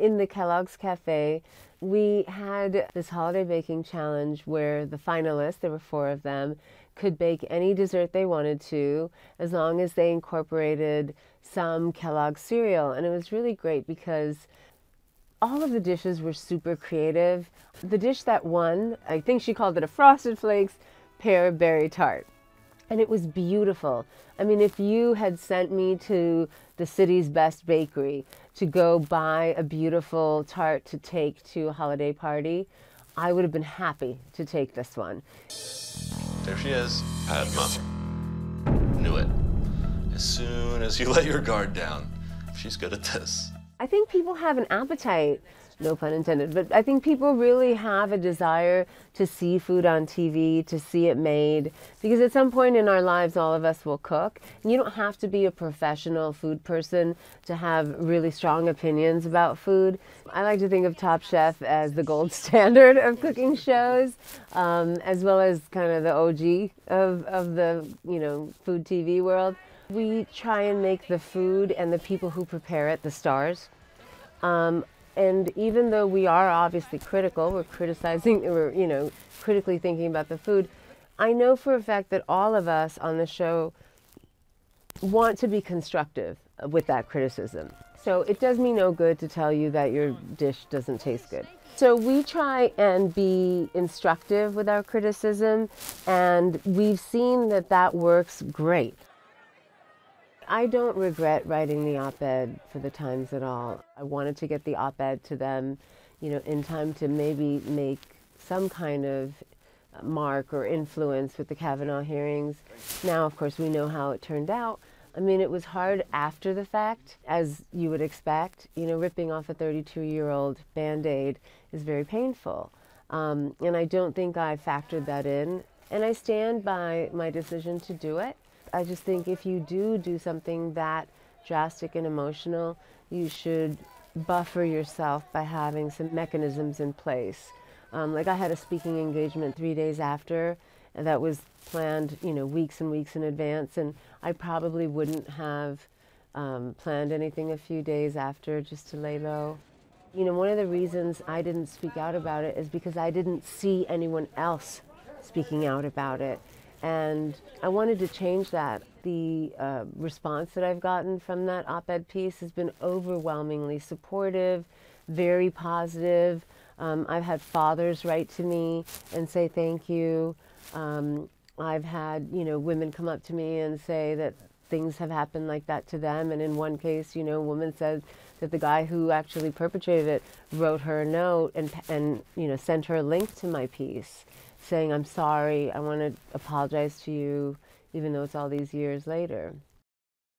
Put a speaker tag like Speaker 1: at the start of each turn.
Speaker 1: In the Kellogg's Cafe, we had this holiday baking challenge where the finalists, there were 4 of them, could bake any dessert they wanted to as long as they incorporated some Kellogg's cereal. And it was really great because all of the dishes were super creative. The dish that won, I think she called it a Frosted Flakes pear berry tart. And it was beautiful. I mean, if you had sent me to the city's best bakery to go buy a beautiful tart to take to a holiday party, I would have been happy to take this one.
Speaker 2: There she is, Padma. Knew it. As soon as you let your guard down, she's good at this.
Speaker 1: I think people have an appetite, no pun intended, but I think people really have a desire to see food on TV, to see it made, because at some point in our lives, all of us will cook. And you don't have to be a professional food person to have really strong opinions about food. I like to think of Top Chef as the gold standard of cooking shows, as well as kind of the OG of the, food TV world. We try and make the food and the people who prepare it the stars. And even though we are obviously critical, we're critically thinking about the food, I know for a fact that all of us on the show want to be constructive with that criticism. So it does me no good to tell you that your dish doesn't taste good. So we try and be instructive with our criticism, and we've seen that that works great. I don't regret writing the op-ed for the Times at all. I wanted to get the op-ed to them, in time to maybe make some kind of mark or influence with the Kavanaugh hearings. Now, of course, we know how it turned out. I mean, it was hard after the fact, as you would expect. Ripping off a 32-year-old Band-Aid is very painful. And I don't think I factored that in. And I stand by my decision to do it. I just think if you do something that drastic and emotional, you should buffer yourself by having some mechanisms in place. Like I had a speaking engagement 3 days after, and that was planned, weeks and weeks in advance, and I probably wouldn't have planned anything a few days after just to lay low. One of the reasons I didn't speak out about it is because I didn't see anyone else speaking out about it. And I wanted to change that. The response that I've gotten from that op-ed piece has been overwhelmingly supportive, very positive. I've had fathers write to me and say thank you. I've had, women come up to me and say that things have happened like that to them. And in one case, a woman said that the guy who actually perpetrated it wrote her a note and sent her a link to my piece, saying, I'm sorry, I want to apologize to you, even though it's all these years later.